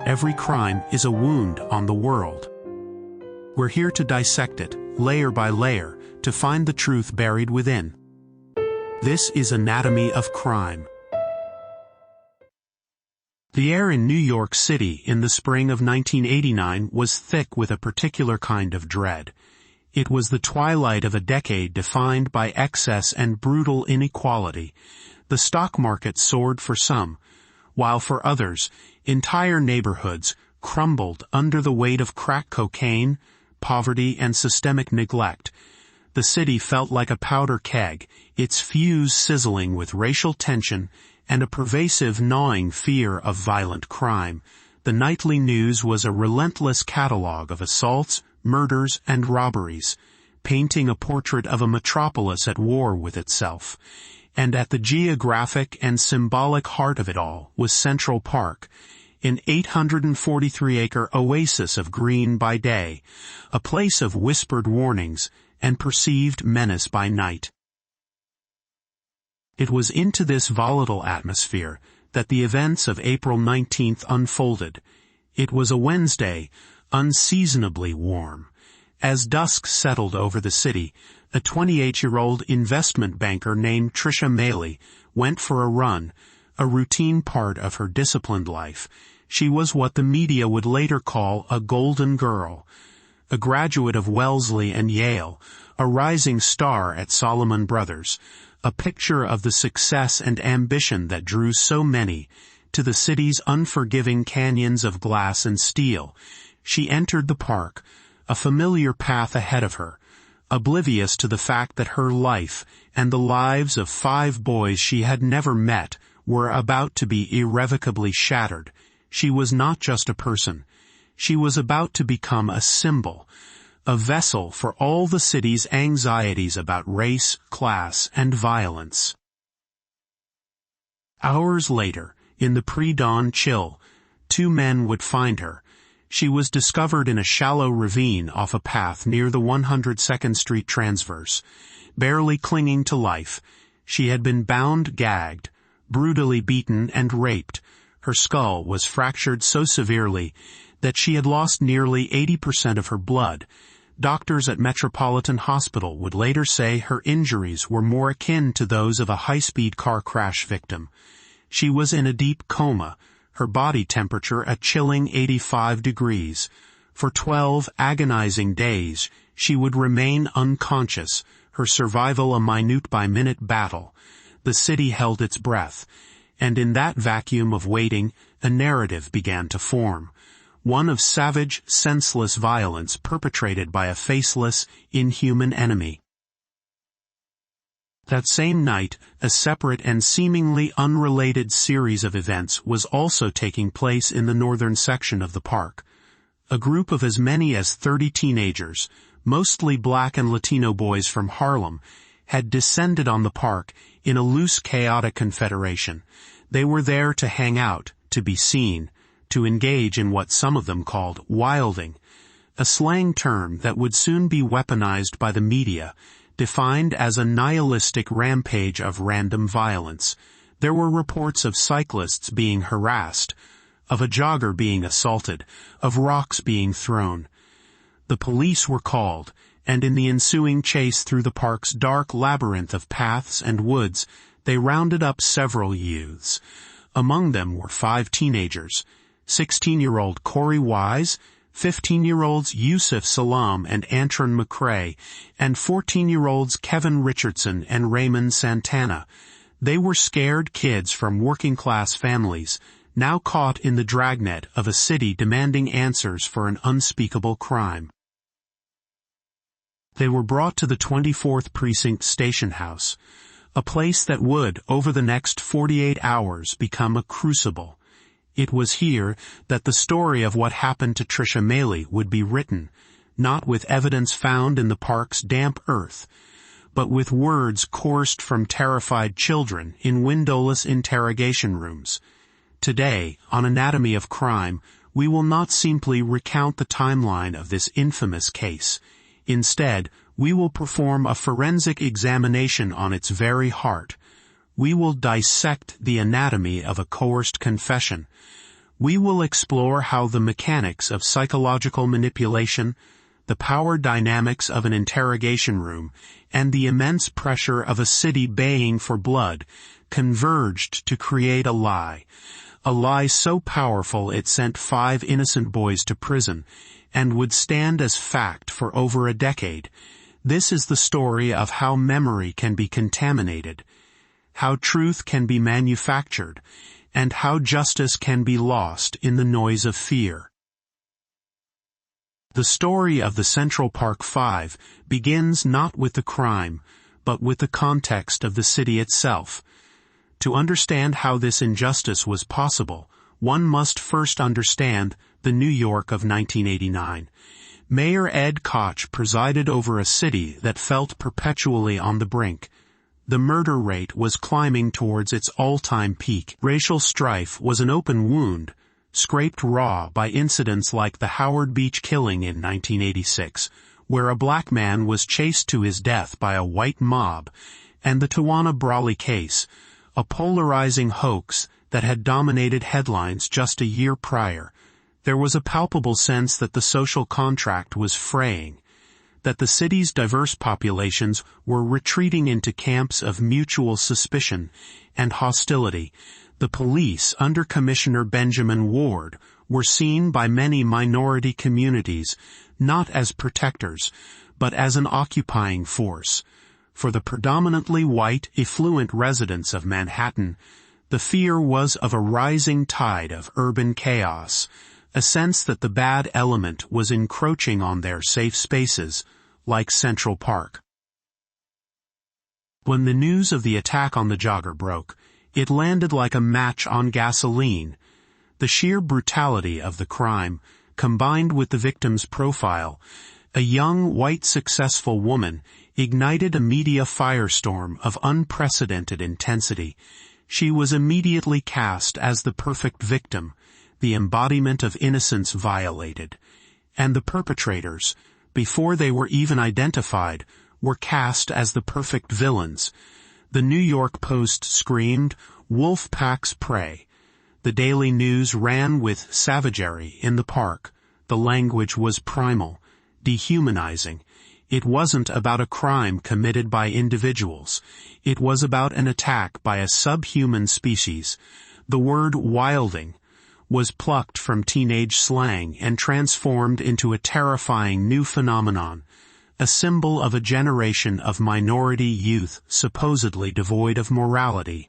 Every crime is a wound on the world. We're here to dissect it, layer by layer, to find the truth buried within. This is Anatomy of Crime. The air in New York City in the spring of 1989 was thick with a particular kind of dread. It was the twilight of a decade defined by excess and brutal inequality. The stock market soared for some, while for others, entire neighborhoods crumbled under the weight of crack cocaine, poverty, and systemic neglect. The city felt like a powder keg, its fuse sizzling with racial tension and a pervasive gnawing fear of violent crime. The nightly news was a relentless catalog of assaults, murders, and robberies, painting a portrait of a metropolis at war with itself. And at the geographic and symbolic heart of it all was Central Park, an 843-acre oasis of green by day, a place of whispered warnings and perceived menace by night. It was into this volatile atmosphere that the events of April 19th unfolded. It was a Wednesday, unseasonably warm. As dusk settled over the city, a 28-year-old investment banker named Tricia Mailey went for a run, a routine part of her disciplined life. She was what the media would later call a golden girl. A graduate of Wellesley and Yale, a rising star at Salomon Brothers, a picture of the success and ambition that drew so many to the city's unforgiving canyons of glass and steel. She entered the park, a familiar path ahead of her, oblivious to the fact that her life and the lives of 5 boys she had never met were about to be irrevocably shattered. She was not just a person. She was about to become a symbol, a vessel for all the city's anxieties about race, class, and violence. Hours later, in the pre-dawn chill, 2 men would find her. She was discovered in a shallow ravine off a path near the 102nd Street transverse. Barely clinging to life, she had been bound, gagged, brutally beaten, and raped. Her skull was fractured so severely that she had lost nearly 80% of her blood. Doctors at Metropolitan Hospital would later say her injuries were more akin to those of a high-speed car crash victim. She was in a deep coma, her body temperature a chilling 85 degrees. For 12 agonizing days, she would remain unconscious, her survival a minute-by-minute battle. The city held its breath, and in that vacuum of waiting, a narrative began to form. One of savage, senseless violence perpetrated by a faceless, inhuman enemy. That same night, a separate and seemingly unrelated series of events was also taking place in the northern section of the park. A group of as many as 30 teenagers, mostly black and Latino boys from Harlem, had descended on the park in a loose, chaotic confederation. They were there to hang out, to be seen, to engage in what some of them called wilding, a slang term that would soon be weaponized by the media, defined as a nihilistic rampage of random violence. There were reports of cyclists being harassed, of a jogger being assaulted, of rocks being thrown. The police were called, and in the ensuing chase through the park's dark labyrinth of paths and woods, they rounded up several youths. Among them were 5 teenagers, 16-year-old Corey Wise, 15-year-olds Yusuf Salam and Antron McCrae, and 14-year-olds Kevin Richardson and Raymond Santana. They were scared kids from working-class families, now caught in the dragnet of a city demanding answers for an unspeakable crime. They were brought to the 24th Precinct station house, a place that would, over the next 48 hours, become a crucible. It was here that the story of what happened to Tricia Mailey would be written, not with evidence found in the park's damp earth, but with words coursed from terrified children in windowless interrogation rooms. Today, on Anatomy of Crime, we will not simply recount the timeline of this infamous case. Instead, we will perform a forensic examination on its very heart. We will dissect the anatomy of a coerced confession. We will explore how the mechanics of psychological manipulation, the power dynamics of an interrogation room, and the immense pressure of a city baying for blood converged to create a lie so powerful it sent 5 innocent boys to prison, and would stand as fact for over a decade. This is the story of how memory can be contaminated, how truth can be manufactured, and how justice can be lost in the noise of fear. The story of the Central Park Five begins not with the crime, but with the context of the city itself. To understand how this injustice was possible, one must first understand the New York of 1989. Mayor Ed Koch presided over a city that felt perpetually on the brink. The murder rate was climbing towards its all-time peak. Racial strife was an open wound, scraped raw by incidents like the Howard Beach killing in 1986, where a black man was chased to his death by a white mob, and the Tawana Brawley case, a polarizing hoax that had dominated headlines just a year prior. There was a palpable sense that the social contract was fraying, that the city's diverse populations were retreating into camps of mutual suspicion and hostility. The police, under Commissioner Benjamin Ward, were seen by many minority communities not as protectors, but as an occupying force. For the predominantly white, affluent residents of Manhattan, the fear was of a rising tide of urban chaos, a sense that the bad element was encroaching on their safe spaces, like Central Park. When the news of the attack on the jogger broke, it landed like a match on gasoline. The sheer brutality of the crime, combined with the victim's profile, a young, white, successful woman, ignited a media firestorm of unprecedented intensity. She was immediately cast as the perfect victim, the embodiment of innocence violated. And the perpetrators, before they were even identified, were cast as the perfect villains. The New York Post screamed, "Wolf packs prey." The Daily News ran with savagery in the park. The language was primal, dehumanizing. It wasn't about a crime committed by individuals. It was about an attack by a subhuman species. The word wilding was plucked from teenage slang and transformed into a terrifying new phenomenon, a symbol of a generation of minority youth supposedly devoid of morality.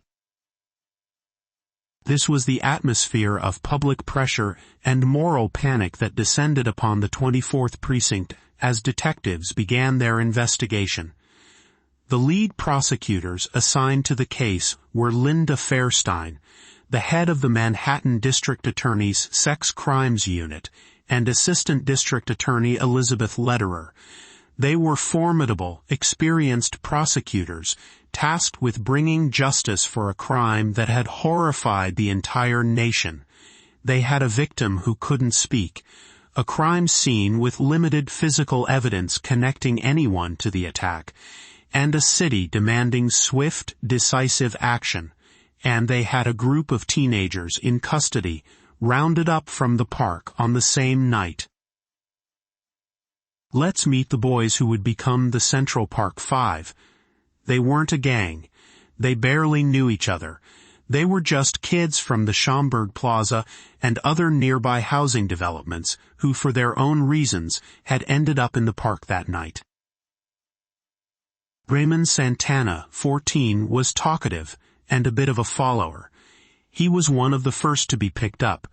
This was the atmosphere of public pressure and moral panic that descended upon the 24th Precinct as detectives began their investigation. The lead prosecutors assigned to the case were Linda Fairstein, the head of the Manhattan District Attorney's Sex Crimes Unit, and Assistant District Attorney Elizabeth Lederer. They were formidable, experienced prosecutors, tasked with bringing justice for a crime that had horrified the entire nation. They had a victim who couldn't speak, a crime scene with limited physical evidence connecting anyone to the attack, and a city demanding swift, decisive action. And they had a group of teenagers in custody, rounded up from the park on the same night. Let's meet the boys who would become the Central Park Five. They weren't a gang. They barely knew each other. They were just kids from the Schomburg Plaza and other nearby housing developments who, for their own reasons, had ended up in the park that night. Raymond Santana, 14, was talkative and a bit of a follower. He was one of the first to be picked up.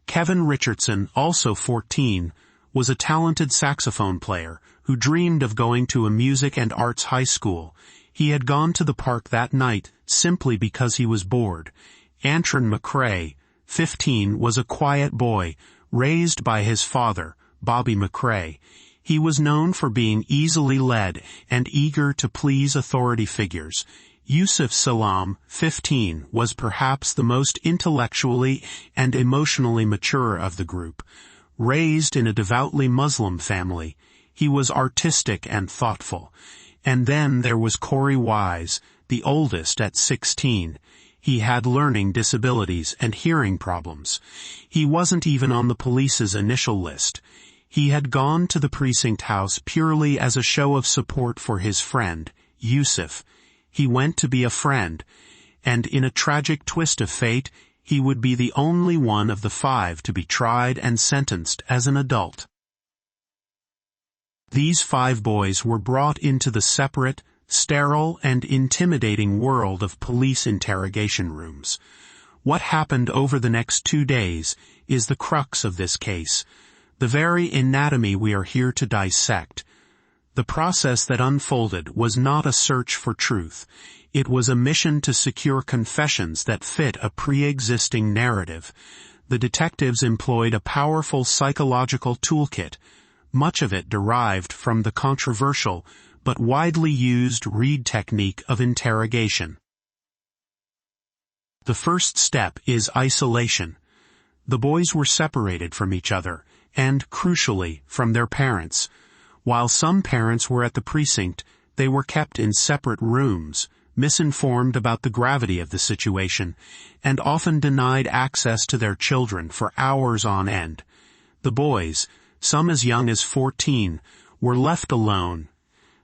Kevin Richardson, also 14, was a talented saxophone player who dreamed of going to a music and arts high school. He had gone to the park that night simply because he was bored. Antron McCrae, 15, was a quiet boy, raised by his father, Bobby McCrae. He was known for being easily led and eager to please authority figures. Yusuf Salam, 15, was perhaps the most intellectually and emotionally mature of the group. Raised in a devoutly Muslim family, he was artistic and thoughtful. And then there was Corey Wise, the oldest at 16. He had learning disabilities and hearing problems. He wasn't even on the police's initial list. He had gone to the precinct house purely as a show of support for his friend, Yusuf. He went to be a friend, and in a tragic twist of fate, he would be the only one of the 5 to be tried and sentenced as an adult. These 5 boys were brought into the separate, sterile, and intimidating world of police interrogation rooms. What happened over the next 2 days is the crux of this case, the very anatomy we are here to dissect. The process that unfolded was not a search for truth. It was a mission to secure confessions that fit a pre-existing narrative. The detectives employed a powerful psychological toolkit, much of it derived from the controversial but widely used Reid technique of interrogation. The first step is isolation. The boys were separated from each other, and, crucially, from their parents. While some parents were at the precinct, they were kept in separate rooms, misinformed about the gravity of the situation, and often denied access to their children for hours on end. The boys, some as young as 14, were left alone,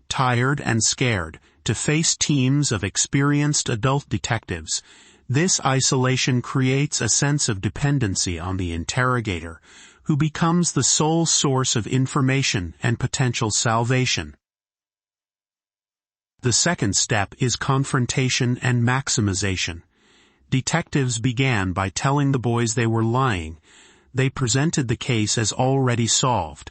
tired and scared, to face teams of experienced adult detectives. This isolation creates a sense of dependency on the interrogator, who becomes the sole source of information and potential salvation. The second step is confrontation and maximization. Detectives began by telling the boys they were lying. They presented the case as already solved.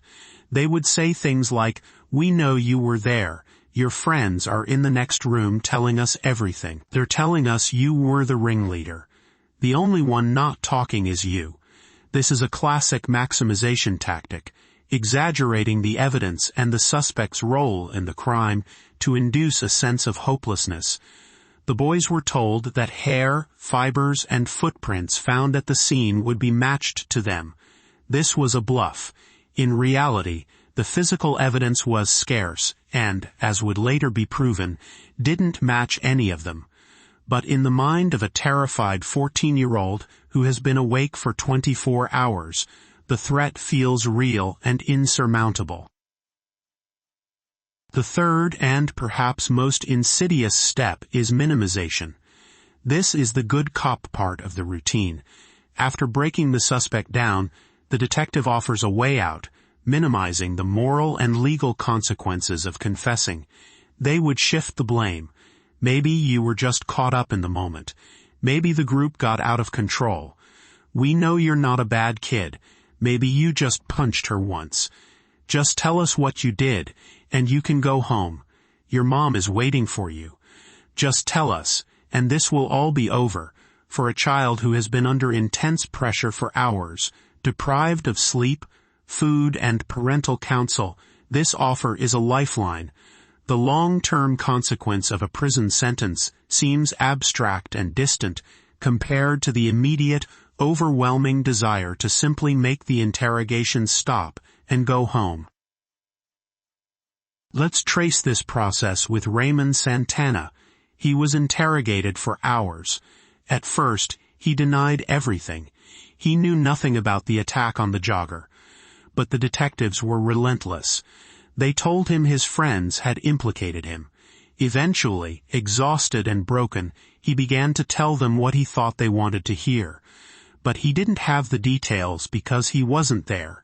They would say things like, "We know you were there. Your friends are in the next room telling us everything. They're telling us you were the ringleader. The only one not talking is you." This is a classic maximization tactic, exaggerating the evidence and the suspect's role in the crime to induce a sense of hopelessness. The boys were told that hair, fibers, and footprints found at the scene would be matched to them. This was a bluff. In reality, the physical evidence was scarce and, as would later be proven, didn't match any of them. But in the mind of a terrified 14-year-old who has been awake for 24 hours, the threat feels real and insurmountable. The third and perhaps most insidious step is minimization. This is the good cop part of the routine. After breaking the suspect down, the detective offers a way out, minimizing the moral and legal consequences of confessing. They would shift the blame. Maybe you were just caught up in the moment. Maybe the group got out of control. We know you're not a bad kid. Maybe you just punched her once. Just tell us what you did, and you can go home. Your mom is waiting for you. Just tell us, and this will all be over. For a child who has been under intense pressure for hours, deprived of sleep, food, and parental counsel, this offer is a lifeline. The long-term consequence of a prison sentence seems abstract and distant compared to the immediate, overwhelming desire to simply make the interrogation stop and go home. Let's trace this process with Raymond Santana. He was interrogated for hours. At first, he denied everything. He knew nothing about the attack on the jogger. But the detectives were relentless. They told him his friends had implicated him. Eventually, exhausted and broken, he began to tell them what he thought they wanted to hear. But he didn't have the details because he wasn't there.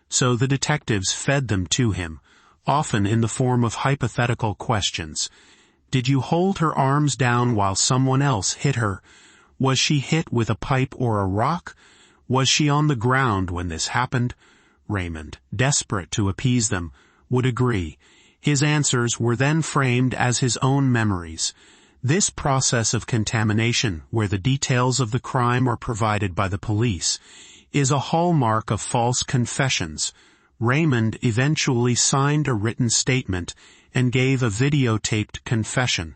So the detectives fed them to him, often in the form of hypothetical questions. Did you hold her arms down while someone else hit her? Was she hit with a pipe or a rock? Was she on the ground when this happened? Raymond, desperate to appease them, would agree. His answers were then framed as his own memories. This process of contamination, where the details of the crime are provided by the police, is a hallmark of false confessions. Raymond eventually signed a written statement and gave a videotaped confession.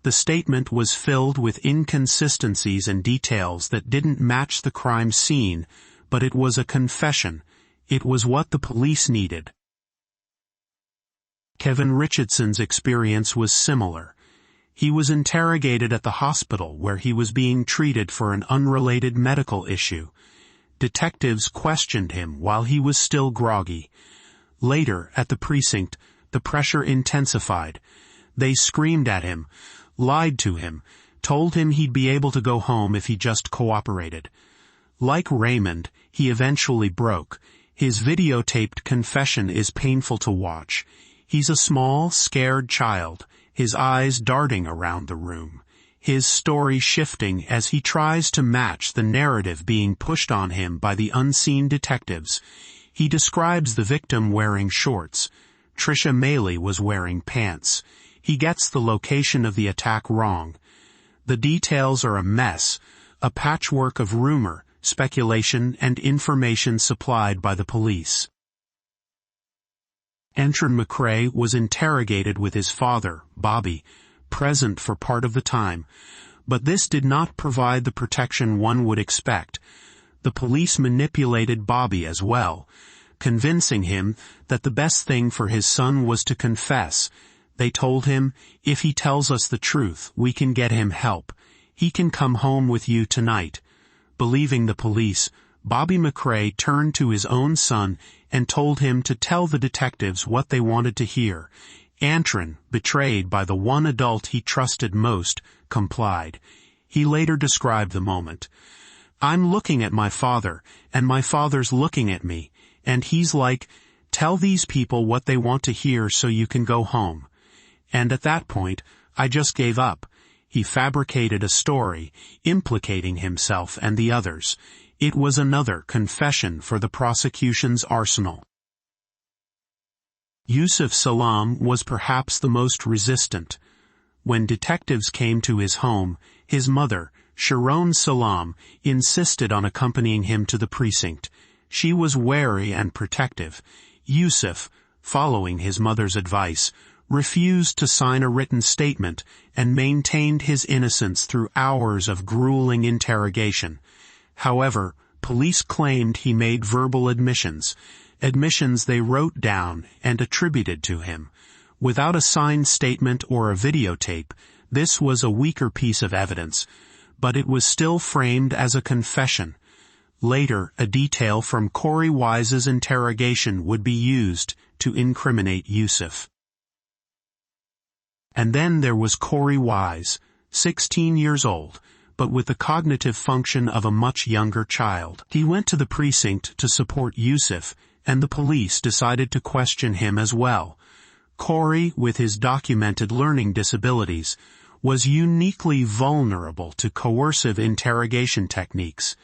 The statement was filled with inconsistencies and details that didn't match the crime scene, but it was a confession. It was what the police needed. Kevin Richardson's experience was similar. He was interrogated at the hospital where he was being treated for an unrelated medical issue. Detectives questioned him while he was still groggy. Later, at the precinct, the pressure intensified. They screamed at him, lied to him, told him he'd be able to go home if he just cooperated. Like Raymond, he eventually broke. His videotaped confession is painful to watch. He's a small, scared child, his eyes darting around the room, his story shifting as he tries to match the narrative being pushed on him by the unseen detectives. He describes the victim wearing shorts. Trisha Maley was wearing pants. He gets the location of the attack wrong. The details are a mess, a patchwork of rumor, speculation, and information supplied by the police. Antron McCrae was interrogated with his father, Bobby, present for part of the time, but this did not provide the protection one would expect. The police manipulated Bobby as well, convincing him that the best thing for his son was to confess. They told him, "If he tells us the truth, we can get him help. He can come home with you tonight." Believing the police, Bobby McCrae turned to his own son and told him to tell the detectives what they wanted to hear. Antron, betrayed by the one adult he trusted most, complied. He later described the moment. "I'm looking at my father, and my father's looking at me, and he's like, 'Tell these people what they want to hear so you can go home.' And at that point, I just gave up." He fabricated a story, implicating himself and the others. It was another confession for the prosecution's arsenal. Yusuf Salam was perhaps the most resistant. When detectives came to his home, his mother, Sharon Salam, insisted on accompanying him to the precinct. She was wary and protective. Yusuf, following his mother's advice, refused to sign a written statement and maintained his innocence through hours of grueling interrogation. However, police claimed he made verbal admissions they wrote down and attributed to him. Without a signed statement or a videotape, this was a weaker piece of evidence, but it was still framed as a confession. Later, a detail from Corey Wise's interrogation would be used to incriminate Yusuf. And then there was Corey Wise, 16 years old, but with the cognitive function of a much younger child. He went to the precinct to support Yusuf, and the police decided to question him as well. Corey, with his documented learning disabilities, was uniquely vulnerable to coercive interrogation techniques.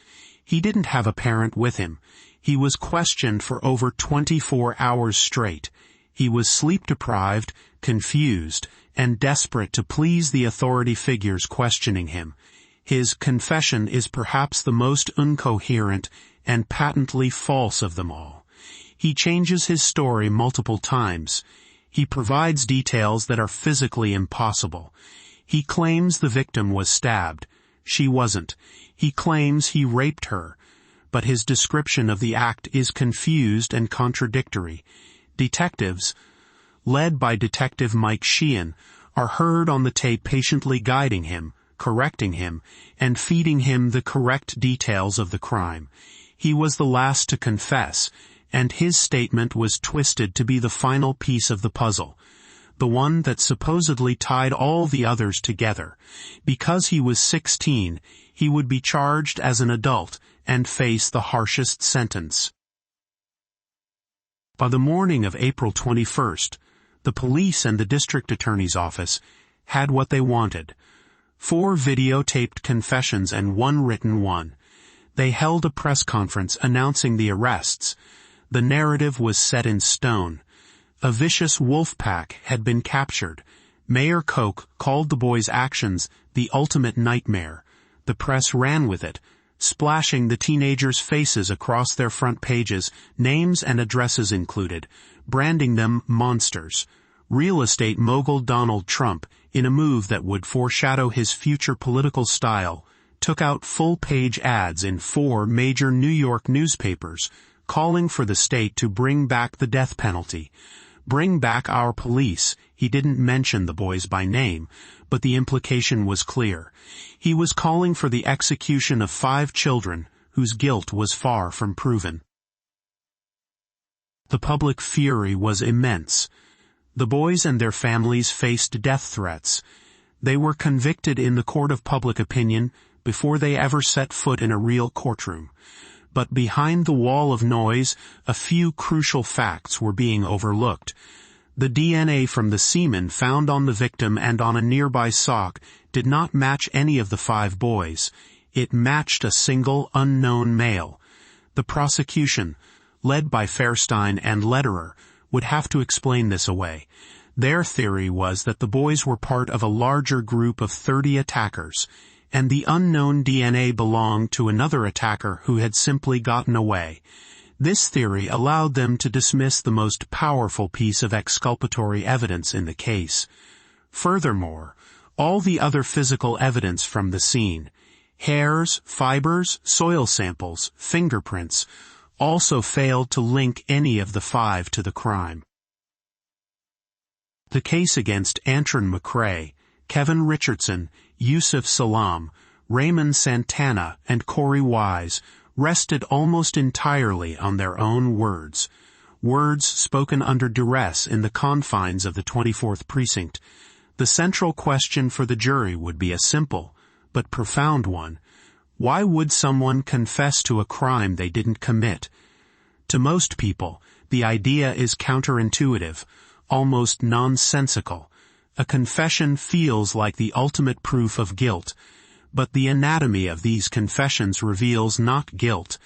He didn't have a parent with him. He was questioned for over 24 hours straight. He was sleep-deprived, confused, and desperate to please the authority figures questioning him. His confession is perhaps the most incoherent and patently false of them all. He changes his story multiple times. He provides details that are physically impossible. He claims the victim was stabbed. She wasn't. He claims he raped her. But his description of the act is confused and contradictory. Detectives, led by Detective Mike Sheehan, are heard on the tape patiently guiding him, correcting him, and feeding him the correct details of the crime. He was the last to confess, and his statement was twisted to be the final piece of the puzzle, the one that supposedly tied all the others together. Because he was 16, he would be charged as an adult and face the harshest sentence. By the morning of April 21st, the police and the district attorney's office had what they wanted: 4 videotaped confessions and 1 written one. They held a press conference announcing the arrests. The narrative was set in stone. A vicious wolf pack had been captured. Mayor Koch called the boys' actions the ultimate nightmare. The press ran with it, splashing the teenagers' faces across their front pages, names and addresses included, branding them monsters. Real estate mogul Donald Trump, in a move that would foreshadow his future political style, took out full-page ads in 4 major New York newspapers, calling for the state to bring back the death penalty. "Bring back our police." He didn't mention the boys by name, but the implication was clear. He was calling for the execution of 5 children whose guilt was far from proven. The public fury was immense. The boys and their families faced death threats. They were convicted in the court of public opinion before they ever set foot in a real courtroom. But behind the wall of noise, a few crucial facts were being overlooked. The DNA from the semen found on the victim and on a nearby sock did not match any of the 5 boys. It matched a single unknown male. The prosecution, led by Fairstein and Lederer, would have to explain this away. Their theory was that the boys were part of a larger group of 30 attackers, and the unknown DNA belonged to another attacker who had simply gotten away. This theory allowed them to dismiss the most powerful piece of exculpatory evidence in the case. Furthermore, all the other physical evidence from the scene, hairs, fibers, soil samples, fingerprints, also failed to link any of the 5 to the crime. The case against Antron McCrae, Kevin Richardson, Yusuf Salam, Raymond Santana, and Corey Wise rested almost entirely on their own words. Words spoken under duress in the confines of the 24th Precinct. The central question for the jury would be a simple, but profound one. Why would someone confess to a crime they didn't commit? To most people, the idea is counterintuitive, almost nonsensical. A confession feels like the ultimate proof of guilt, but the anatomy of these confessions reveals not guilt,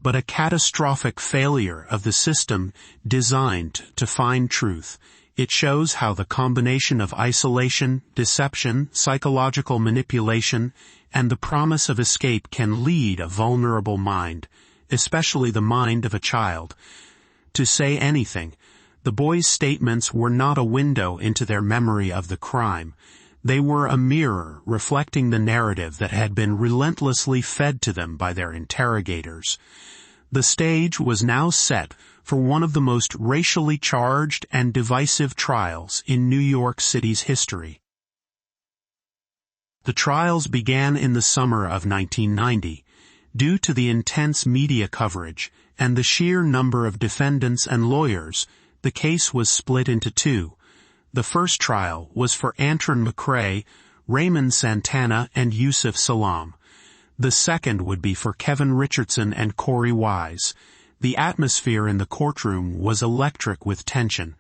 but a catastrophic failure of the system designed to find truth. It shows how the combination of isolation, deception, psychological manipulation, and the promise of escape can lead a vulnerable mind, especially the mind of a child, to say anything. The boys' statements were not a window into their memory of the crime. They were a mirror reflecting the narrative that had been relentlessly fed to them by their interrogators. The stage was now set for one of the most racially charged and divisive trials in New York City's history. The trials began in the summer of 1990. Due to the intense media coverage and the sheer number of defendants and lawyers, the case was split into 2. The first trial was for Antron McCrae, Raymond Santana, and Yusuf Salam. The second would be for Kevin Richardson and Corey Wise. The atmosphere in the courtroom was electric with tension.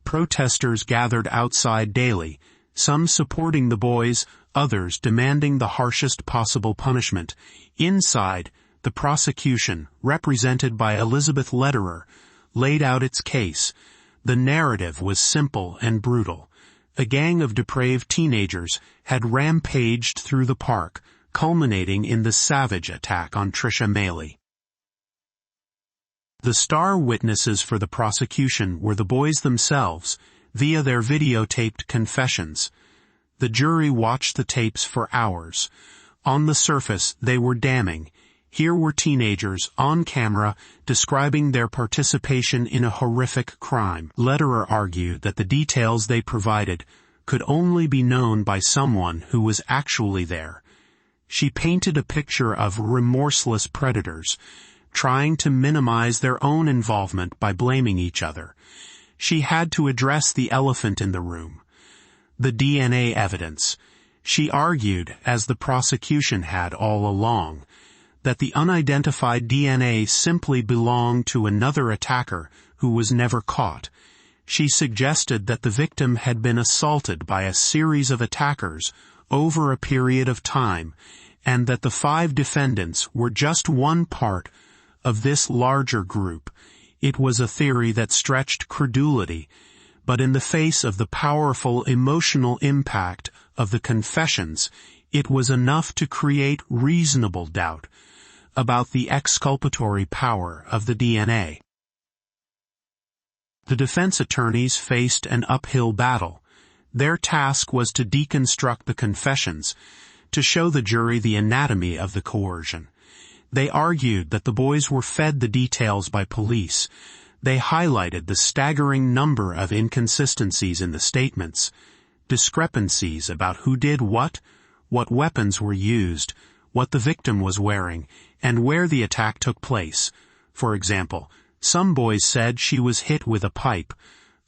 Protesters gathered outside daily, some supporting the boys, others demanding the harshest possible punishment. Inside, the prosecution, represented by Elizabeth Lederer, laid out its case. The narrative was simple and brutal. A gang of depraved teenagers had rampaged through the park, culminating in the savage attack on Trisha Maley. The star witnesses for the prosecution were the boys themselves, via their videotaped confessions. The jury watched the tapes for hours. On the surface, they were damning. Here were teenagers, on camera, describing their participation in a horrific crime. Lederer argued that the details they provided could only be known by someone who was actually there. She painted a picture of remorseless predators, trying to minimize their own involvement by blaming each other. She had to address the elephant in the room. The DNA evidence. She argued, as the prosecution had all along, that the unidentified DNA simply belonged to another attacker who was never caught. She suggested that the victim had been assaulted by a series of attackers over a period of time, and that the 5 defendants were just one part of this larger group. It was a theory that stretched credulity, but in the face of the powerful emotional impact of the confessions, it was enough to create reasonable doubt about the exculpatory power of the DNA. The defense attorneys faced an uphill battle. Their task was to deconstruct the confessions, to show the jury the anatomy of the coercion. They argued that the boys were fed the details by police, They highlighted the staggering number of inconsistencies in the statements, discrepancies about who did what weapons were used, what the victim was wearing, and where the attack took place. For example, some boys said she was hit with a pipe,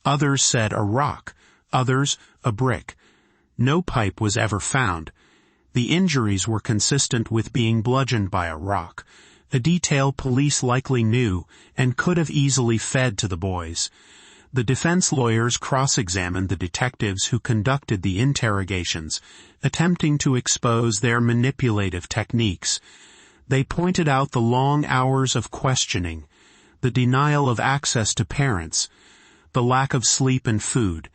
others said a rock, others a brick. No pipe was ever found. The injuries were consistent with being bludgeoned by a rock, a detail police likely knew and could have easily fed to the boys. The defense lawyers cross-examined the detectives who conducted the interrogations, attempting to expose their manipulative techniques. They pointed out the long hours of questioning, the denial of access to parents, the lack of sleep and food.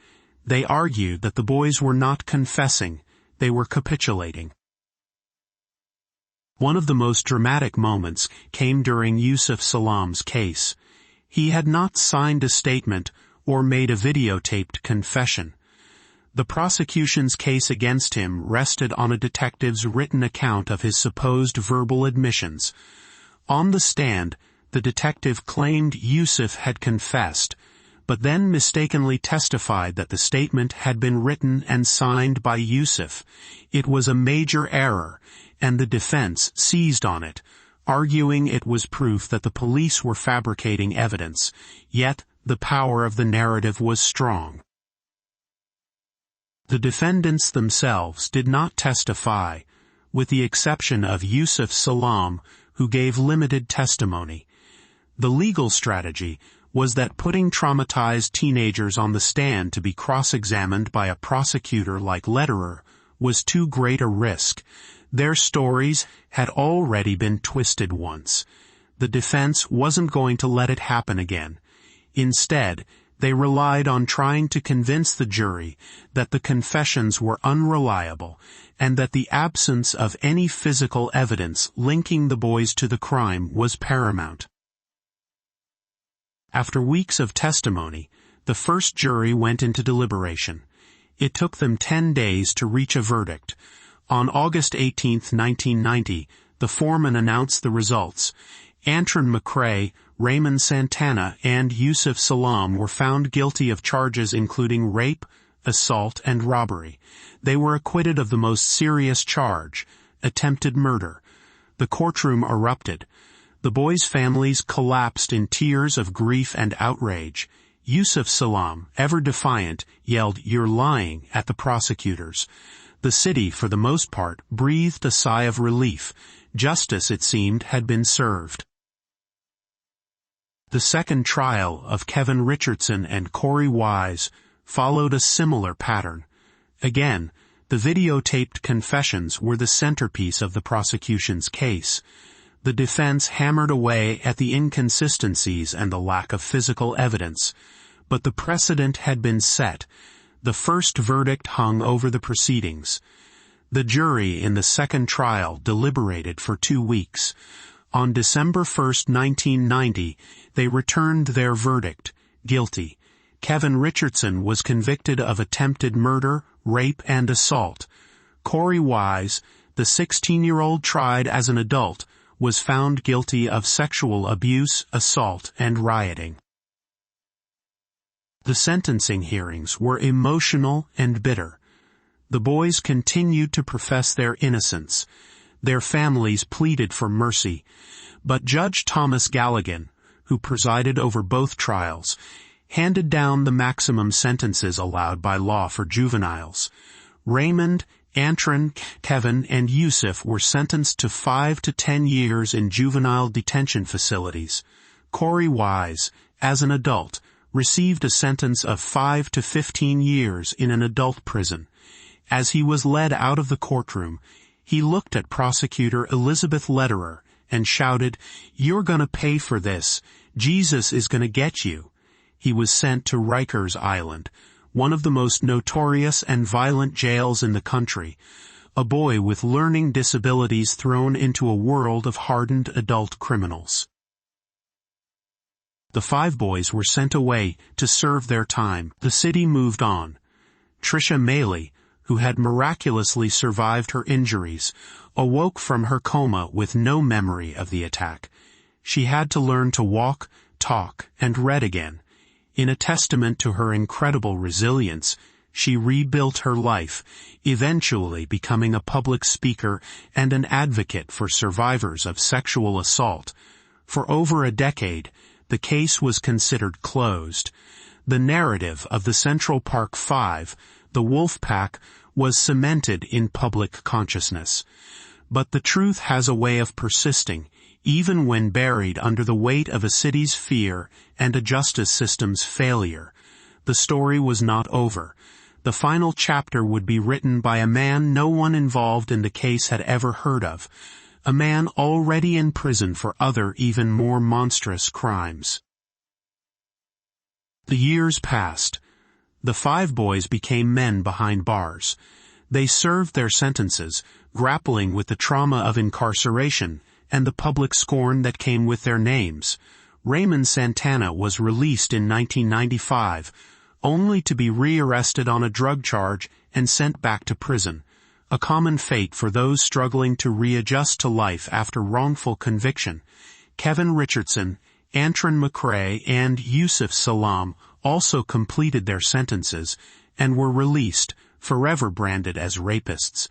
They argued that the boys were not confessing, they were capitulating. One of the most dramatic moments came during Yusuf Salam's case. He had not signed a statement or made a videotaped confession. The prosecution's case against him rested on a detective's written account of his supposed verbal admissions. On the stand, the detective claimed Yusuf had confessed, but then mistakenly testified that the statement had been written and signed by Yusuf. It was a major error, and the defense seized on it, arguing it was proof that the police were fabricating evidence, yet the power of the narrative was strong. The defendants themselves did not testify, with the exception of Yusuf Salam, who gave limited testimony. The legal strategy was that putting traumatized teenagers on the stand to be cross-examined by a prosecutor like Lederer was too great a risk. Their stories had already been twisted once. The defense wasn't going to let it happen again. Instead, they relied on trying to convince the jury that the confessions were unreliable and that the absence of any physical evidence linking the boys to the crime was paramount. After weeks of testimony, the first jury went into deliberation. It took them 10 days to reach a verdict. On August 18, 1990, the foreman announced the results. Antron McCrae, Raymond Santana, and Yusuf Salam were found guilty of charges including rape, assault, and robbery. They were acquitted of the most serious charge, attempted murder. The courtroom erupted. The boys' families collapsed in tears of grief and outrage. Yusuf Salam, ever defiant, yelled, "You're lying," at the prosecutors. The city, for the most part, breathed a sigh of relief. Justice, it seemed, had been served. The second trial of Kevin Richardson and Corey Wise followed a similar pattern. Again, the videotaped confessions were the centerpiece of the prosecution's case. The defense hammered away at the inconsistencies and the lack of physical evidence. But the precedent had been set. The first verdict hung over the proceedings. The jury in the second trial deliberated for 2 weeks. On December 1, 1990, they returned their verdict, guilty. Kevin Richardson was convicted of attempted murder, rape, and assault. Corey Wise, the 16-year-old tried as an adult, was found guilty of sexual abuse, assault, and rioting. The sentencing hearings were emotional and bitter. The boys continued to profess their innocence. Their families pleaded for mercy. But Judge Thomas Galligan, who presided over both trials, handed down the maximum sentences allowed by law for juveniles. Raymond, Antron, Kevin, and Yusuf were sentenced to 5 to 10 years in juvenile detention facilities. Corey Wise, as an adult, received a sentence of 5 to 15 years in an adult prison. As he was led out of the courtroom, he looked at prosecutor Elizabeth Lederer and shouted, "You're gonna pay for this. Jesus is gonna get you." He was sent to Rikers Island, one of the most notorious and violent jails in the country, a boy with learning disabilities thrown into a world of hardened adult criminals. The 5 boys were sent away to serve their time. The city moved on. Tricia Maley, who had miraculously survived her injuries, awoke from her coma with no memory of the attack. She had to learn to walk, talk and read again. In a testament to her incredible resilience, she rebuilt her life, eventually becoming a public speaker and an advocate for survivors of sexual assault. For over a decade, the case was considered closed. The narrative of the Central Park Five, the Wolf Pack, was cemented in public consciousness. But the truth has a way of persisting, even when buried under the weight of a city's fear and a justice system's failure. The story was not over. The final chapter would be written by a man no one involved in the case had ever heard of, a man already in prison for other, even more monstrous crimes. The years passed. The five boys became men behind bars. They served their sentences, grappling with the trauma of incarceration and the public scorn that came with their names. Raymond Santana was released in 1995, only to be rearrested on a drug charge and sent back to prison, a common fate for those struggling to readjust to life after wrongful conviction. Kevin Richardson, Antron McCrae, and Yusuf Salam also completed their sentences and were released, forever branded as rapists.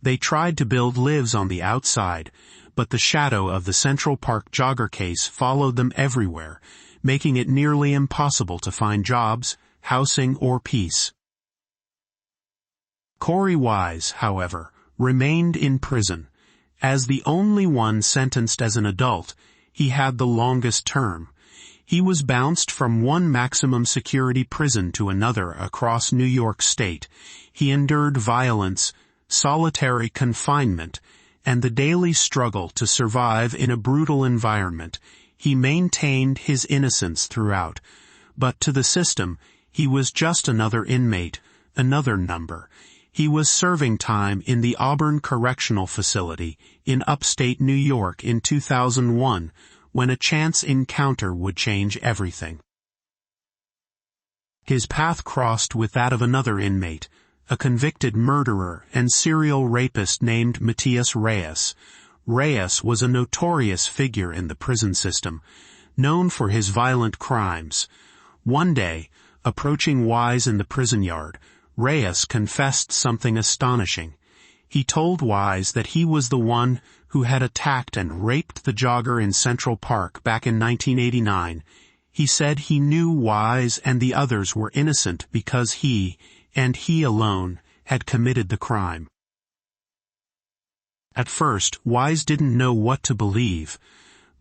They tried to build lives on the outside, but the shadow of the Central Park jogger case followed them everywhere, making it nearly impossible to find jobs, housing, or peace. Corey Wise, however, remained in prison. As the only one sentenced as an adult, he had the longest term. He was bounced from one maximum security prison to another across New York State. He endured violence, solitary confinement, and the daily struggle to survive in a brutal environment. He maintained his innocence throughout, but to the system, he was just another inmate, another number. He was serving time in the Auburn Correctional Facility in upstate New York in 2001, when a chance encounter would change everything. His path crossed with that of another inmate, a convicted murderer and serial rapist named Matias Reyes. Reyes was a notorious figure in the prison system, known for his violent crimes. One day, approaching Wise in the prison yard, Reyes confessed something astonishing. He told Wise that he was the one who had attacked and raped the jogger in Central Park back in 1989. He said he knew Wise and the others were innocent because he, and he alone, had committed the crime. At first, Wise didn't know what to believe,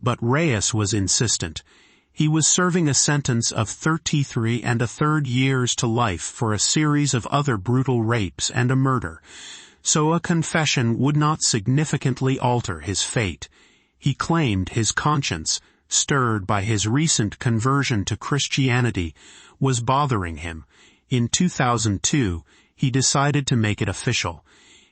but Reyes was insistent. He was serving a sentence of 33 1/3 years to life for a series of other brutal rapes and a murder, so a confession would not significantly alter his fate. He claimed his conscience, stirred by his recent conversion to Christianity, was bothering him. In 2002, he decided to make it official.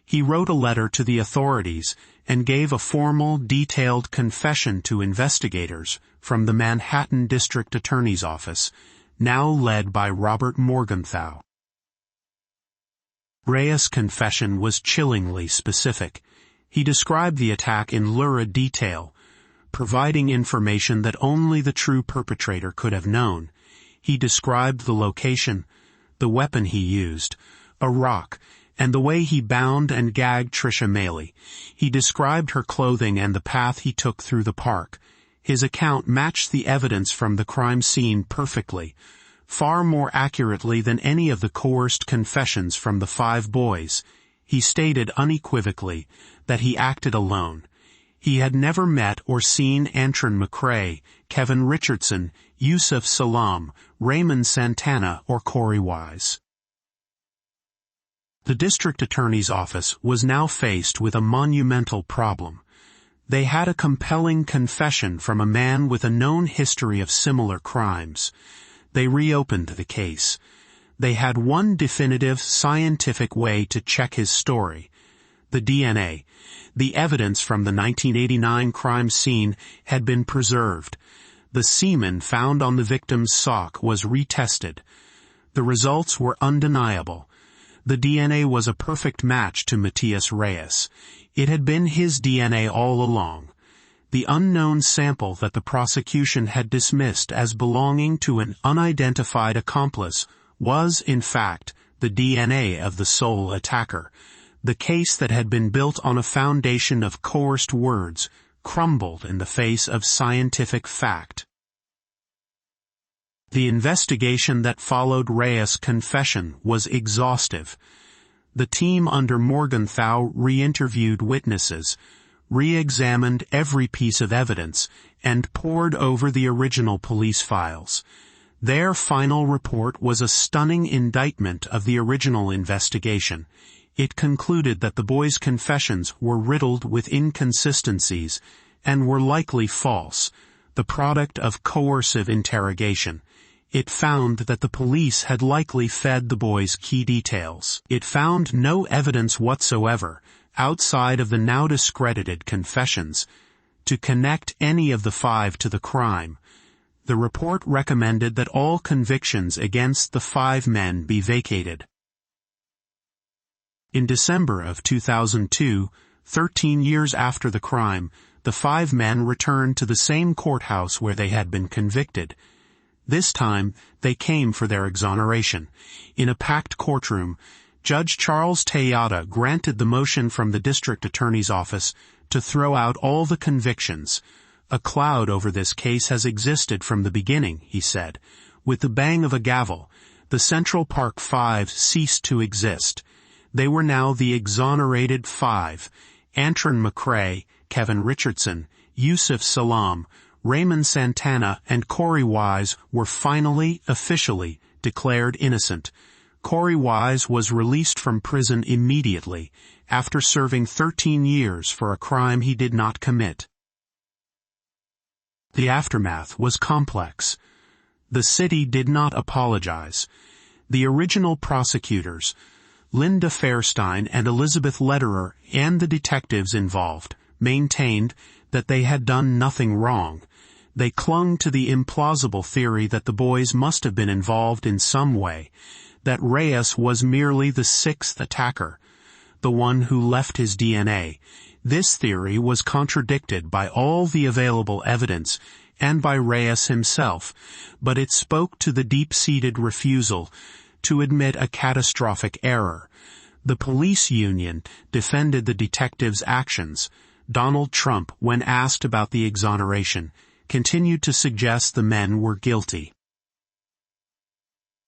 He wrote a letter to the authorities and gave a formal, detailed confession to investigators from the Manhattan District Attorney's Office, now led by Robert Morgenthau. Reyes' confession was chillingly specific. He described the attack in lurid detail, providing information that only the true perpetrator could have known. He described the location, the weapon he used, a rock, and the way he bound and gagged Trisha Maley. He described her clothing and the path he took through the park. His account matched the evidence from the crime scene perfectly, far more accurately than any of the coerced confessions from the five boys. He stated unequivocally that he acted alone. He had never met or seen Antron McCrae, Kevin Richardson, Yusuf Salam, Raymond Santana, or Corey Wise. The district attorney's office was now faced with a monumental problem. They had a compelling confession from a man with a known history of similar crimes. They reopened the case. They had one definitive scientific way to check his story: the DNA. The evidence from the 1989 crime scene had been preserved. The semen found on the victim's sock was retested. The results were undeniable. The DNA was a perfect match to Matias Reyes. It had been his DNA all along. The unknown sample that the prosecution had dismissed as belonging to an unidentified accomplice was, in fact, the DNA of the sole attacker. The case that had been built on a foundation of coerced words crumbled in the face of scientific fact. The investigation that followed Reyes' confession was exhaustive. The team under Morgenthau re-interviewed witnesses, re-examined every piece of evidence, and pored over the original police files. Their final report was a stunning indictment of the original investigation. It concluded that the boys' confessions were riddled with inconsistencies and were likely false, the product of coercive interrogation. It found that the police had likely fed the boys key details. It found no evidence whatsoever, outside of the now discredited confessions, to connect any of the 5 to the crime. The report recommended that all convictions against the 5 men be vacated. In December of 2002, 13 years after the crime, the 5 men returned to the same courthouse where they had been convicted. This time, they came for their exoneration. In a packed courtroom, Judge Charles Tejada granted the motion from the district attorney's office to throw out all the convictions. A cloud over this case has existed from the beginning, he said. With the bang of a gavel, the Central Park 5 ceased to exist. They were now the exonerated 5. Antron McCray, Kevin Richardson, Yusuf Salam, Raymond Santana, and Corey Wise were finally, officially, declared innocent. Corey Wise was released from prison immediately, after serving 13 years for a crime he did not commit. The aftermath was complex. The city did not apologize. The original prosecutors, Linda Fairstein and Elizabeth Lederer, and the detectives involved, maintained that they had done nothing wrong. They clung to the implausible theory that the boys must have been involved in some way, that Reyes was merely the 6th attacker, the one who left his DNA. This theory was contradicted by all the available evidence and by Reyes himself, but it spoke to the deep-seated refusal to admit a catastrophic error. The police union defended the detectives' actions. Donald Trump, when asked about the exoneration, continued to suggest the men were guilty.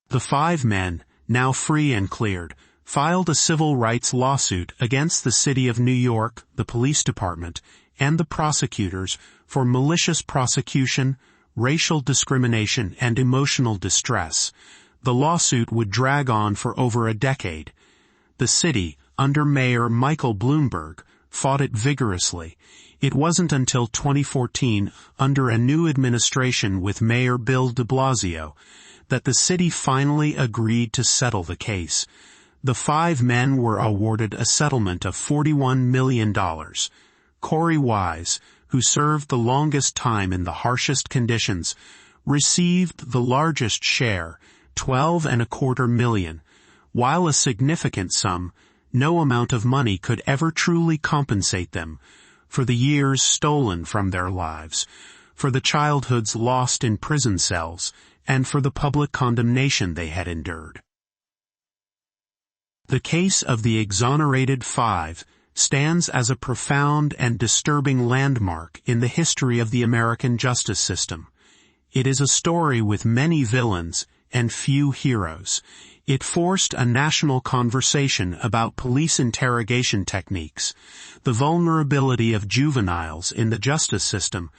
The 5 men, now free and cleared, filed a civil rights lawsuit against the City of New York, the police department, and the prosecutors for malicious prosecution, racial discrimination, and emotional distress. The lawsuit would drag on for over a decade. The city, under Mayor Michael Bloomberg, fought it vigorously. It wasn't until 2014, under a new administration with Mayor Bill de Blasio, that the city finally agreed to settle the case. The 5 men were awarded a settlement of $41 million. Corey Wise, who served the longest time in the harshest conditions, received the largest share, $12.25 million. While a significant sum, no amount of money could ever truly compensate them for the years stolen from their lives, for the childhoods lost in prison cells, and for the public condemnation they had endured. The case of the exonerated 5 stands as a profound and disturbing landmark in the history of the American justice system. It is a story with many villains and few heroes. It forced a national conversation about police interrogation techniques, the vulnerability of juveniles in the justice system,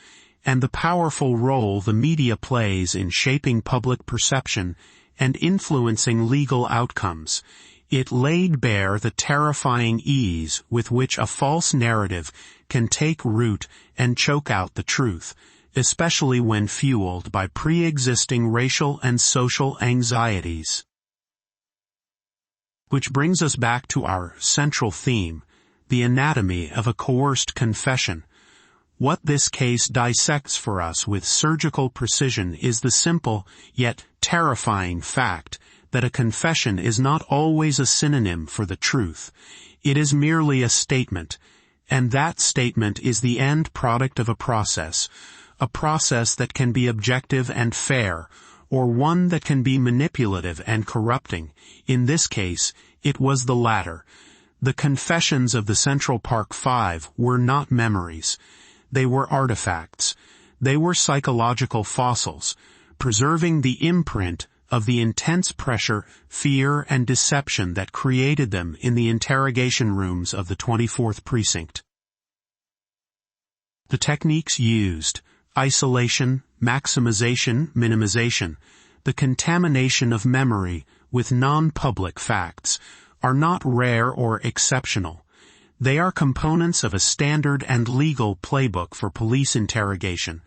and the powerful role the media plays in shaping public perception and influencing legal outcomes. It laid bare the terrifying ease with which a false narrative can take root and choke out the truth, especially when fueled by pre-existing racial and social anxieties. Which brings us back to our central theme, the anatomy of a coerced confession. What this case dissects for us with surgical precision is the simple, yet terrifying fact that a confession is not always a synonym for the truth. It is merely a statement, And that statement is the end product of a process that can be objective and fair, or one that can be manipulative and corrupting. In this case, it was the latter. The confessions of the Central Park Five were not memories. They were artifacts. They were psychological fossils, preserving the imprint of the intense pressure, fear, and deception that created them in the interrogation rooms of the 24th Precinct. The techniques used: isolation, maximization, minimization, the contamination of memory with non-public facts, are not rare or exceptional. They are components of a standard and legal playbook for police interrogation.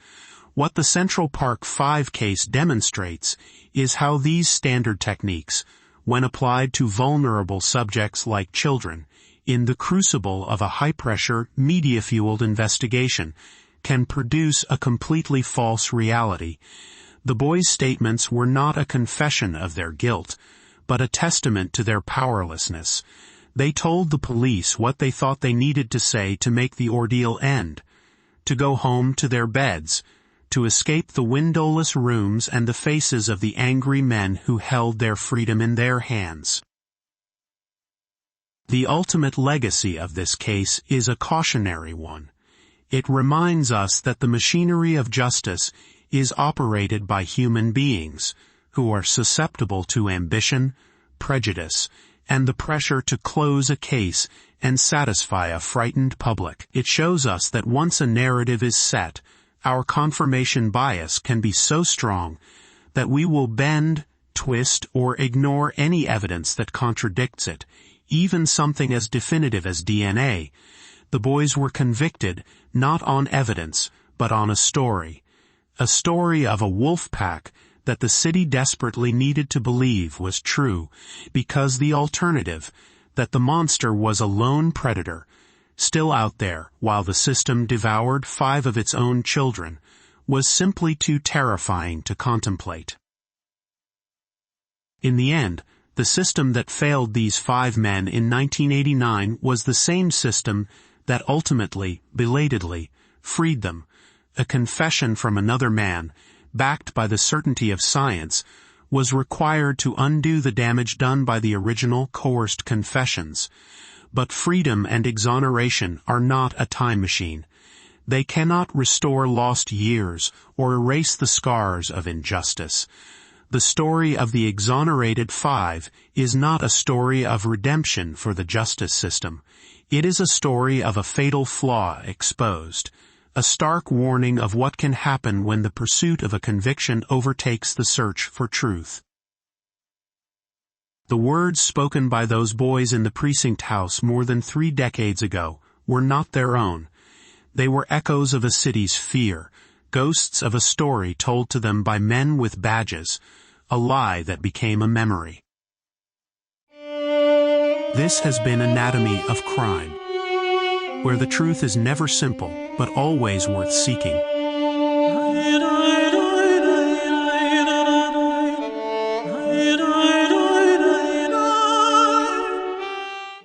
What the Central Park Five case demonstrates is how these standard techniques, when applied to vulnerable subjects like children, in the crucible of a high-pressure, media-fueled investigation, can produce a completely false reality. The boys' statements were not a confession of their guilt, but a testament to their powerlessness. They told the police what they thought they needed to say to make the ordeal end, to go home to their beds, to escape the windowless rooms and the faces of the angry men who held their freedom in their hands. The ultimate legacy of this case is a cautionary one. It reminds us that the machinery of justice is operated by human beings who are susceptible to ambition, prejudice, and the pressure to close a case and satisfy a frightened public. It shows us that once a narrative is set, our confirmation bias can be so strong that we will bend, twist, or ignore any evidence that contradicts it, even something as definitive as DNA. The boys were convicted not on evidence, but on a story of a wolf pack that the city desperately needed to believe was true, because the alternative, that the monster was a lone predator, still out there while the system devoured 5 of its own children, was simply too terrifying to contemplate. In the end, the system that failed these 5 men in 1989 was the same system that ultimately, belatedly, freed them. A confession from another man, backed by the certainty of science, was required to undo the damage done by the original coerced confessions. But freedom and exoneration are not a time machine. They cannot restore lost years or erase the scars of injustice. The story of the exonerated 5 is not a story of redemption for the justice system. It is a story of a fatal flaw exposed, a stark warning of what can happen when the pursuit of a conviction overtakes the search for truth. The words spoken by those boys in the precinct house more than 3 decades ago were not their own. They were echoes of a city's fear, ghosts of a story told to them by men with badges, a lie that became a memory. This has been Anatomy of Crime, where the truth is never simple, but always worth seeking.